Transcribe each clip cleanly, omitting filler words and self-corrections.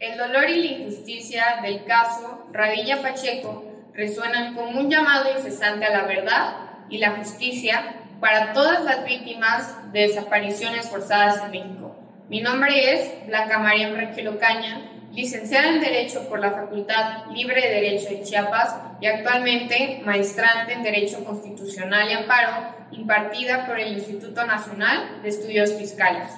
El dolor y la injusticia del caso Radilla Pacheco resuenan como un llamado incesante a la verdad y la justicia para todas las víctimas de desapariciones forzadas en México. Mi nombre es Blanca María Enrique Ocaña, licenciada en Derecho por la Facultad Libre de Derecho de Chiapas y actualmente maestrante en Derecho Constitucional y Amparo, impartida por el Instituto Nacional de Estudios Fiscales.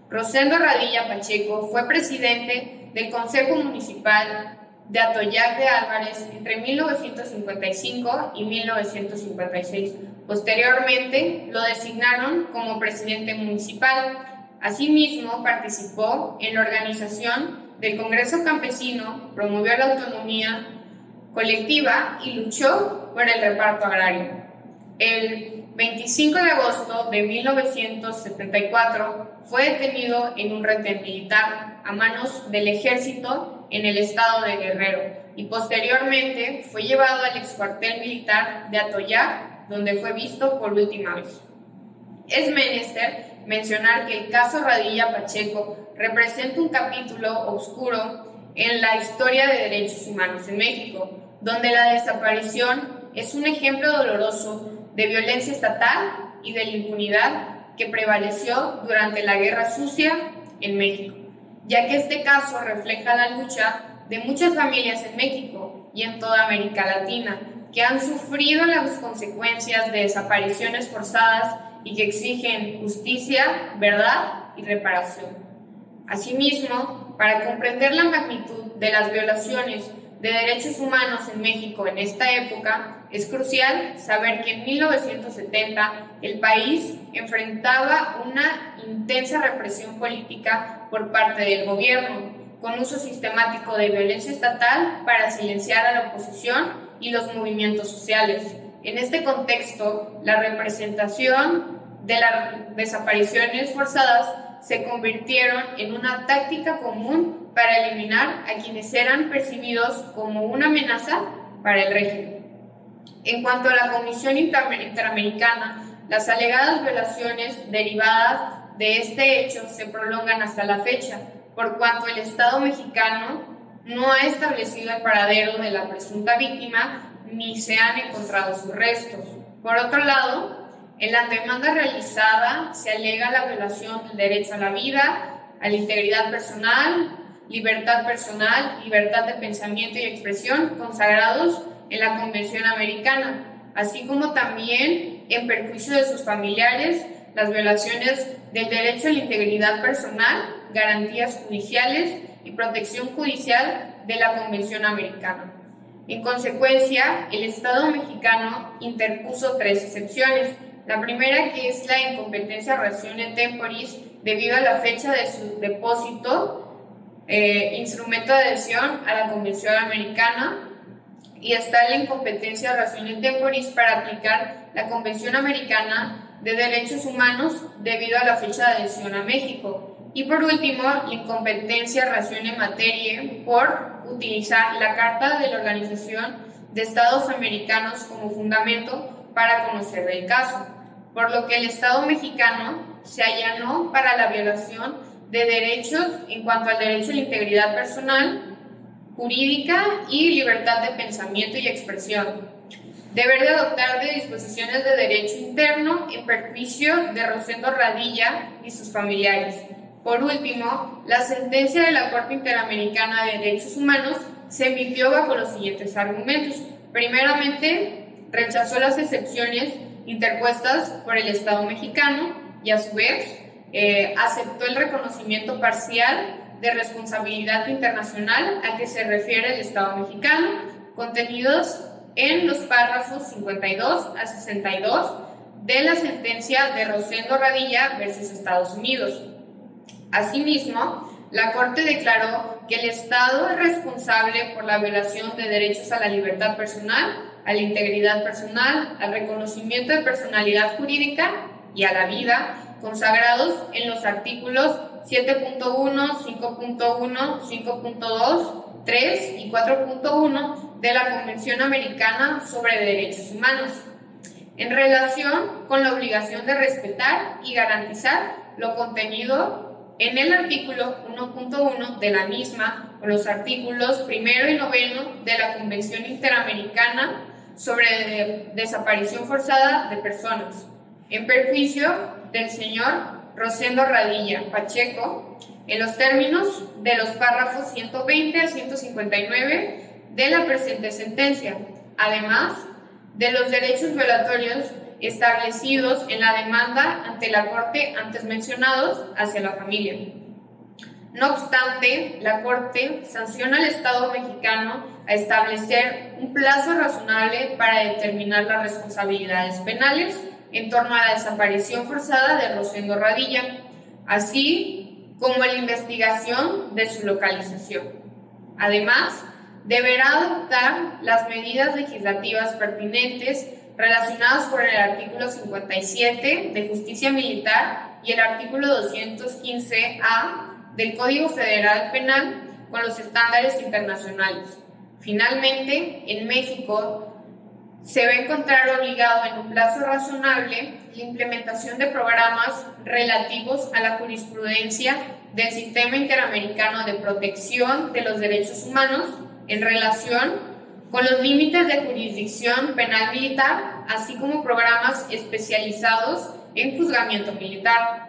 Rosendo Radilla Pacheco fue presidente del Consejo Municipal de Atoyac de Álvarez entre 1955 y 1956. Posteriormente lo designaron como presidente municipal. Asimismo, participó en la organización del Congreso Campesino, promovió la autonomía colectiva y luchó por el reparto agrario. El 25 de agosto de 1974 fue detenido en un retén militar a manos del ejército en el estado de Guerrero y posteriormente fue llevado al excuartel militar de Atoyac, donde fue visto por última vez. Es menester mencionar que el caso Radilla Pacheco representa un capítulo oscuro en la historia de derechos humanos en México, donde la desaparición es un ejemplo doloroso de violencia estatal y de la impunidad que prevaleció durante la Guerra Sucia en México, ya que este caso refleja la lucha de muchas familias en México y en toda América Latina que han sufrido las consecuencias de desapariciones forzadas y que exigen justicia, verdad y reparación. Asimismo, para comprender la magnitud de las violaciones de derechos humanos en México en esta época, es crucial saber que en 1970 el país enfrentaba una intensa represión política por parte del gobierno, con uso sistemático de violencia estatal para silenciar a la oposición y los movimientos sociales. En este contexto, la representación de las desapariciones forzadas se convirtieron en una táctica común para eliminar a quienes eran percibidos como una amenaza para el régimen. En cuanto a la Comisión Interamericana, las alegadas violaciones derivadas de este hecho se prolongan hasta la fecha, por cuanto el Estado mexicano no ha establecido el paradero de la presunta víctima ni se han encontrado sus restos. Por otro lado, en la demanda realizada se alega la violación del derecho a la vida, a la integridad personal, libertad de pensamiento y expresión consagrados en la Convención Americana, así como también en perjuicio de sus familiares, las violaciones del derecho a la integridad personal, garantías judiciales y protección judicial de la Convención Americana. En consecuencia, el Estado mexicano interpuso 3 excepciones. La primera, que es la incompetencia ratione temporis debido a la fecha de su depósito, instrumento de adhesión a la Convención Americana, y está la incompetencia ratione temporis para aplicar la Convención Americana de Derechos Humanos debido a la fecha de adhesión a México. Y por último, la incompetencia ratione materiae por utilizar la Carta de la Organización de Estados Americanos como fundamento para conocer del caso, por lo que el Estado mexicano se allanó para la violación de derechos en cuanto al derecho a la integridad personal, jurídica y libertad de pensamiento y expresión. Deber de adoptar de disposiciones de derecho interno en perjuicio de Rosendo Radilla y sus familiares. Por último, la sentencia de la Corte Interamericana de Derechos Humanos se emitió bajo los siguientes argumentos. Primeramente, rechazó las excepciones interpuestas por el Estado mexicano y a su vez aceptó el reconocimiento parcial de responsabilidad internacional a que se refiere el Estado mexicano, contenidos en los párrafos 52 a 62 de la sentencia de Rosendo Radilla versus Estados Unidos. Asimismo, la Corte declaró que el Estado es responsable por la violación de derechos a la libertad personal, a la integridad personal, al reconocimiento de personalidad jurídica y a la vida, consagrados en los artículos 7.1, 5.1, 5.2, 3 y 4.1 de la Convención Americana sobre Derechos Humanos, en relación con la obligación de respetar y garantizar lo contenido en el artículo 1.1 de la misma, con los artículos 1 y 9 de la Convención Interamericana sobre desaparición forzada de personas, en perjuicio del señor Rosendo Radilla Pacheco, en los términos de los párrafos 120 a 159 de la presente sentencia, además de los derechos violatorios establecidos en la demanda ante la Corte antes mencionados hacia la familia. No obstante, la Corte sanciona al Estado mexicano a establecer un plazo razonable para determinar las responsabilidades penales en torno a la desaparición forzada de Rosendo Radilla, así como la investigación de su localización. Además, deberá adoptar las medidas legislativas pertinentes relacionadas con el artículo 57 de Justicia Militar y el artículo 215A del Código Federal Penal con los estándares internacionales. Finalmente, en México, se va a encontrar obligado en un plazo razonable la implementación de programas relativos a la jurisprudencia del Sistema Interamericano de Protección de los Derechos Humanos en relación con los límites de jurisdicción penal militar, así como programas especializados en juzgamiento militar.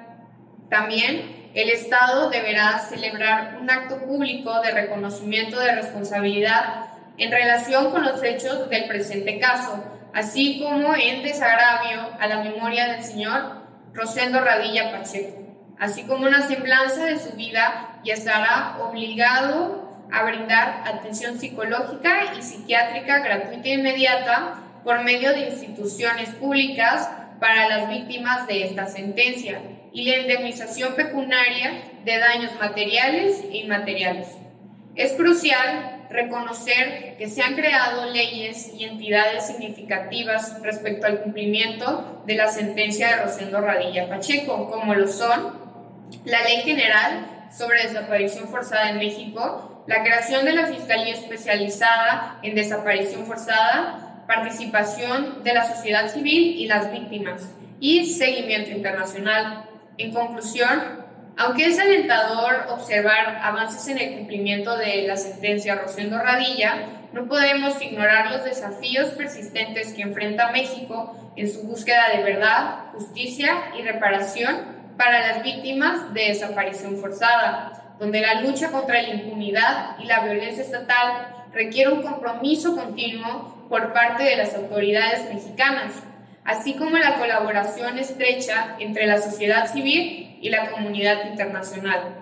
También el Estado deberá celebrar un acto público de reconocimiento de responsabilidad en relación con los hechos del presente caso, así como en desagravio a la memoria del señor Rosendo Radilla Pacheco, así como una semblanza de su vida, y estará obligado a brindar atención psicológica y psiquiátrica gratuita e inmediata por medio de instituciones públicas para las víctimas de esta sentencia y la indemnización pecuniaria de daños materiales e inmateriales. Es crucial reconocer que se han creado leyes y entidades significativas respecto al cumplimiento de la sentencia de Rosendo Radilla Pacheco, como lo son la Ley General sobre Desaparición Forzada en México, la creación de la Fiscalía Especializada en Desaparición Forzada, participación de la sociedad civil y las víctimas, y seguimiento internacional. En conclusión, aunque es alentador observar avances en el cumplimiento de la sentencia Rosendo Radilla, no podemos ignorar los desafíos persistentes que enfrenta México en su búsqueda de verdad, justicia y reparación para las víctimas de desaparición forzada, donde la lucha contra la impunidad y la violencia estatal requiere un compromiso continuo por parte de las autoridades mexicanas, así como la colaboración estrecha entre la sociedad civil y la comunidad internacional.